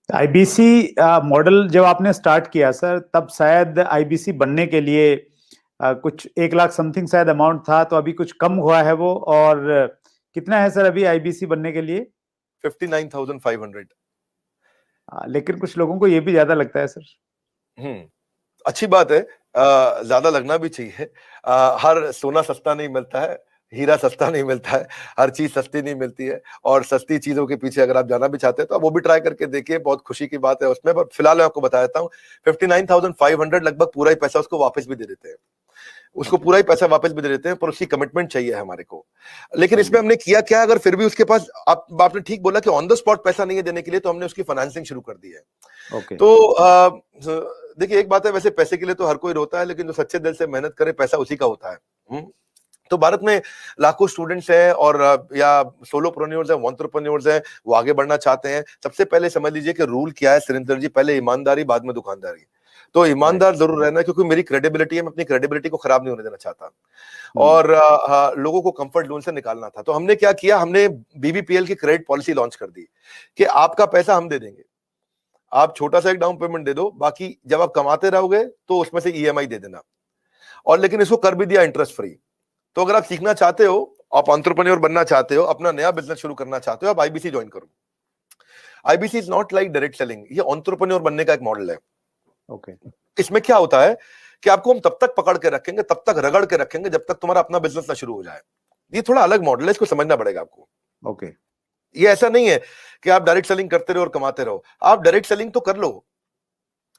IBC model जब आपने start किया सर, तब शायद आईबीसी बनने के लिए कुछ 1 लाख समथिंग शायद अमाउंट था, तो अभी कुछ कम हुआ है वो, और कितना है सर अभी आईबीसी बनने के लिए? 59,500। लेकिन कुछ लोगों को ये भी ज्यादा लगता है सर। अच्छी बात है, ज्यादा लगना भी चाहिए। हर सोना सस्ता नहीं मिलता है, हीरा सस्ता नहीं मिलता है, हर चीज सस्ती नहीं मिलती है। और सस्ती चीजों के पीछे अगर आप जाना भी चाहते हैं तो आप वो भी ट्राई करके देखिए, बहुत खुशी की बात है उसमें। पर फिलहाल मैं आपको बता देता हूँ, 59,500 लगभग पूरा ही पैसा उसको वापस भी दे देते हैं, उसको पूरा ही पैसा वापस भी दे देते हैं, पर उसकी कमिटमेंट चाहिए हमारे को। लेकिन इसमें हमने किया क्या, अगर फिर भी उसके पास, आपने ठीक बोला कि ऑन द स्पॉट पैसा नहीं है देने के लिए, तो हमने उसकी फाइनेंसिंग शुरू कर दी है। तो देखिए, एक बात है, वैसे पैसे के लिए तो हर कोई रोता है, लेकिन जो सच्चे दिल से मेहनत करे पैसा उसी का होता है। तो भारत में लाखों स्टूडेंट्स हैं, और या सोलोप्रेन्योर्स हैं, एंटरप्रेन्योर्स हैं, वो आगे बढ़ना चाहते हैं। सबसे पहले समझ लीजिए कि रूल क्या है सुरेंद्र जी, पहले ईमानदारी, बाद में दुकानदारी। तो ईमानदार जरूर रहना है, क्योंकि मेरी क्रेडिबिलिटी है, मैं अपनी क्रेडिबिलिटी को खराब नहीं होने देना चाहता, और लोगों को कंफर्ट जोन से निकालना था। तो हमने क्या किया, हमने बीबीपीएल की क्रेडिट पॉलिसी लॉन्च कर दी कि आपका पैसा हम दे देंगे, आप छोटा सा एक डाउन पेमेंट दे दो, बाकी जब आप कमाते रहोगे तो उसमें से ईएमआई दे देना। और लेकिन इसको कर भी दिया इंटरेस्ट फ्री। तो अगर आप सीखना चाहते हो, आप एंटरप्रेन्योर बनना चाहते हो, अपना नया बिजनेस शुरू करना चाहते हो, आप आईबीसी ज्वाइन करो। IBC is not like direct selling, ये एंटरप्रेन्योर बनने का एक मॉडल है। इसमें क्या होता है कि आपको हम तब तक पकड़ के रखेंगे, तब तक रगड़ के रखेंगे, जब तक तुम्हारा अपना बिजनेस ना शुरू हो जाए। ये थोड़ा अलग मॉडल है, इसको समझना पड़ेगा आपको। ये ऐसा नहीं है कि आप डायरेक्ट सेलिंग करते रहो और कमाते रहो। आप डायरेक्ट सेलिंग तो कर लो,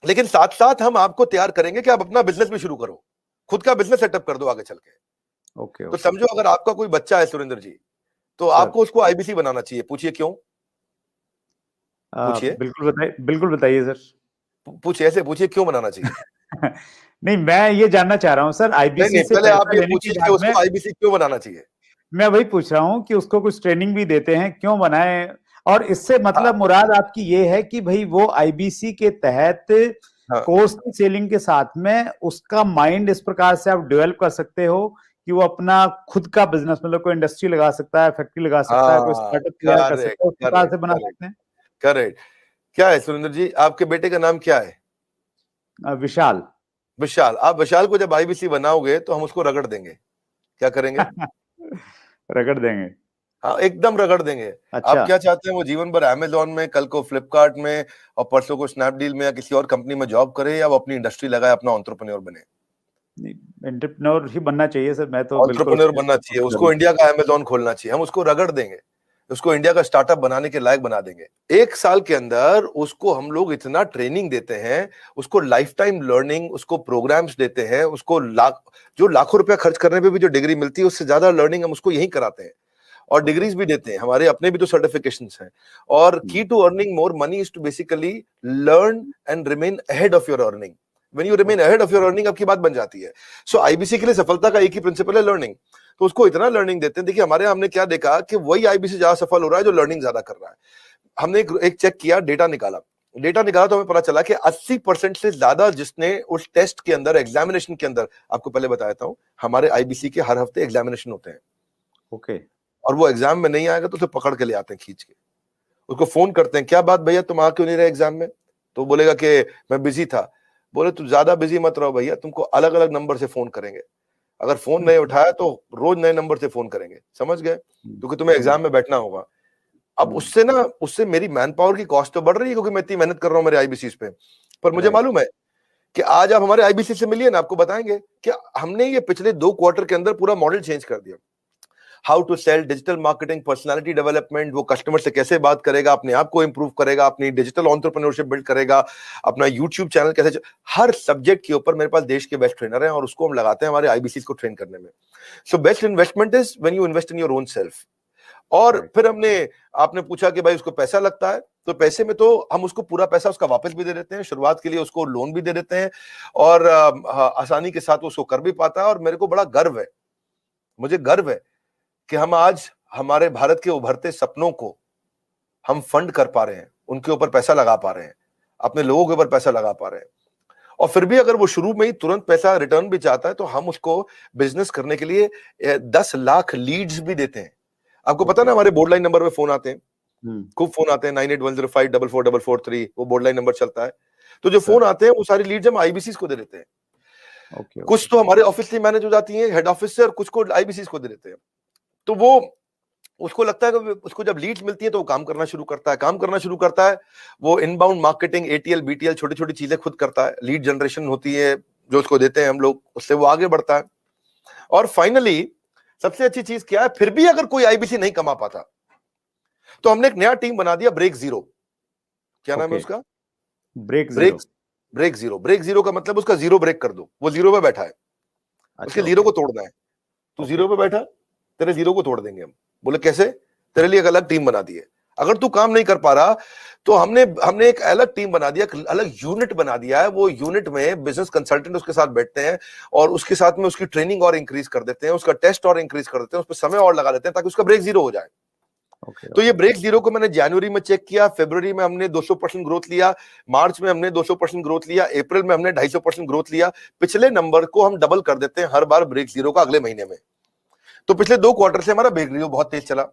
लेकिन साथ साथ हम आपको तैयार करेंगे कि आप अपना बिजनेस भी शुरू करो, खुद का बिजनेस सेटअप कर दो आगे चल के। तो समझो, अगर आपका कोई बच्चा है सुरेंद्र जी, तो आपको उसको आईबीसी बनाना चाहिए। पूछिए क्यों? पूछिए। बिल्कुल बताइए सर। पूछिए, ऐसे पूछिए क्यों बनाना चाहिए। नहीं, मैं ये जानना चाह रहा हूँ सर, आईबीसी से पहले आप पैसा ये लेने के पूछिए कि बाद में उसको आईबीसी क्यों बनाना चाहिए। मैं वही पूछ रहा हूँ कि उसको कुछ ट्रेनिंग भी देते हैं, क्यों बनाए? और इससे मतलब मुराद आपकी ये है कि भाई वो आईबीसी के तहत कोर्स की सेलिंग के साथ में उसका माइंड इस प्रकार से आप डेवलप कर सकते हो कि वो अपना खुद का बिजनेस, मतलब कोई इंडस्ट्री लगा सकता है, फैक्ट्री लगा सकता है, कोई स्टार्टअप तैयार कर सकता है, उस प्रकार से बना सकते हैं। करेक्ट। क्या है सुरेंद्र जी, आपके बेटे का नाम क्या है? विशाल। विशाल। आप विशाल को जब आईबीसी बनाओगे तो हम उसको रगड़ देंगे। क्या करेंगे? रगड़ देंगे। हाँ, एकदम रगड़ देंगे। अच्छा। आप क्या चाहते हैं, वो जीवन भर अमेजोन में, कल को फ्लिपकार्ट में, और परसों को स्नैपडील में या किसी और कंपनी में जॉब करे, या वो अपनी इंडस्ट्री लगाए, अपना एंटरप्रेन्योर बने? एंटरप्रेन्योर ही बनना चाहिए सर, मैं तो बिल्कुल एंटरप्रेन्योर बनना चाहिए, उसको इंडिया का अमेजोन खोलना चाहिए। हम उसको रगड़ देंगे, उसको इंडिया का स्टार्टअप बनाने के लायक बना देंगे। 1 साल के अंदर उसको हम लोग इतना ट्रेनिंग देते हैं, उसको लाइफ टाइम लर्निंग, उसको प्रोग्राम्स देते हैं, उसको जो लाखों रुपया खर्च करने पे भी जो डिग्री मिलती है, उससे ज्यादा लर्निंग हम उसको यही कराते हैं, और डिग्रीज भी देते हैं। हमारे अपने भी तो सर्टिफिकेशंस हैं। और key to earning more money is to basically learn and remain ahead of your earning. When you remain ahead of your earning, आपकी बात बन जाती है। सो आईबीसी के लिए सफलता का एक ही प्रिंसिपल है, लर्निंग। तो उसको इतना लर्निंग देते हैं। देखिए, हमारे हमने क्या देखा कि वही आईबीसी ज्यादा सफल हो रहा है जो लर्निंग ज्यादा कर रहा है। हमने एक चेक किया, डेटा निकाला तो हमें पता चला कि 80% से ज्यादा जिसने उस टेस्ट के अंदर, एग्जामिनेशन के अंदर, आपको पहले बता देता हूं, हमारे आईबीसी के हर हफ्ते एग्जामिनेशन होते हैं। और वो एग्जाम में नहीं आएगा तो उसे पकड़ के ले आते हैं खींच के, उसको फोन करते हैं, क्या बात भैया तुम आ क्यों नहीं रहे एग्जाम में? तो बोलेगा कि मैं बिजी था। बोले तू ज्यादा बिजी मत रहो भैया, तुमको अलग अलग नंबर से फोन करेंगे, अगर फोन नहीं उठाया तो रोज नए नंबर से फोन करेंगे। समझ गए? क्योंकि तुम्हें एग्जाम में बैठना होगा। अब उससे मेरी मैन पावर की कॉस्ट तो बढ़ रही है, क्योंकि मैं इतनी मेहनत कर रहा हूं मेरे आईबीसी पे। पर मुझे मालूम है कि आज आप हमारे आईबीसी से मिलिए ना, आपको बताएंगे कि हमने ये पिछले 2 क्वार्टर के अंदर पूरा मॉडल चेंज कर दिया। How to sell, digital marketing, personality development, वो कस्टमर से कैसे बात करेगा, अपने आप को इंप्रूव करेगा, अपनी डिजिटल एंटरप्रेन्योरशिप बिल्ड करेगा, अपना यूट्यूब चैनल कैसे, हर सब्जेक्ट के ऊपर मेरे पास देश के बेस्ट ट्रेनर हैं, और उसको हम लगाते हैं हमारे आईबीसी को ट्रेन करने में। So best investment is when you invest in your own self. और फिर आपने पूछा कि भाई उसको पैसा लगता है, तो पैसे में तो हम उसको पूरा पैसा उसका वापस भी दे देते हैं, शुरुआत के लिए उसको लोन भी दे देते हैं, और आसानी के साथ उसको कर भी पाता है। और मेरे को बड़ा गर्व है, मुझे गर्व है कि हम आज हमारे भारत के उभरते सपनों को हम फंड कर पा रहे हैं, उनके ऊपर पैसा लगा पा रहे हैं, अपने लोगों के ऊपर पैसा लगा पा रहे हैं। और फिर भी अगर वो शुरू में ही तुरंत पैसा रिटर्न भी चाहता है, तो हम उसको बिजनेस करने के लिए 10 लाख लीड्स भी देते हैं। आपको पता ना, हमारे बोर्ड लाइन नंबर पे फोन आते हैं, खूब फोन आते हैं 9810544443, वो बोर्ड लाइन नंबर चलता है। तो जो फोन आते हैं वो सारी लीड्स हम आईबीसी को दे देते हैं। कुछ तो हमारे ऑफिस से मैनेज हो जाती है हेड ऑफिस से, और कुछ को आईबीसी को दे देते हैं। तो वो उसको लगता है कि उसको जब लीड्स मिलती है तो वो काम करना शुरू करता है। वो इनबाउंड मार्केटिंग, एटीएल, बीटीएल, छोटी छोटी चीजें खुद करता है। लीड जनरेशन होती है जो उसको देते हैं हम लोग, उससे वो आगे बढ़ता है। और फाइनली सबसे अच्छी चीज क्या है, फिर भी अगर कोई आईबीसी नहीं कमा पाता तो हमने एक नया टीम बना दिया, ब्रेक जीरो। क्या नाम है उसका? Break zero. ब्रेक जीरो का मतलब उसका जीरो ब्रेक कर दो। वो जीरो पे बैठा है, उसके जीरो को तोड़ना है। तू जीरो पे बैठा, तेरे जीरो को तोड़ देंगे हम। बोले कैसे? तेरे लिए एक अलग टीम बना दी है। अगर तू काम नहीं कर पा रहा तो हमने एक अलग टीम बना दिया, अलग यूनिट बना दिया है। वो यूनिट में बिजनेस कंसल्टेंट उसके साथ बैठते हैं और उसके साथ में उसकी ट्रेनिंग और इंक्रीज कर देते हैं, उसका टेस्ट और इंक्रीज कर देते हैं, उस पर समय और लगा देते हैं ताकि उसका ब्रेक जीरो हो जाए। तो ये ब्रेक जीरो को मैंने जनवरी में चेक किया, फरवरी में हमने 200% ग्रोथ लिया, मार्च में हमने 200% ग्रोथ लिया, अप्रैल में हमने 250% ग्रोथ लिया। पिछले नंबर को हम डबल कर देते हैं हर बार ब्रेक जीरो का अगले महीने में। तो पिछले 2 क्वार्टर से हमारा ब्रेक जीरो बहुत तेज चला।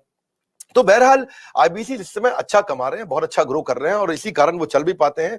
तो बहरहाल आईबीसी इस समय अच्छा कमा रहे हैं, बहुत अच्छा ग्रो कर रहे हैं, और इसी कारण वो चल भी पाते हैं।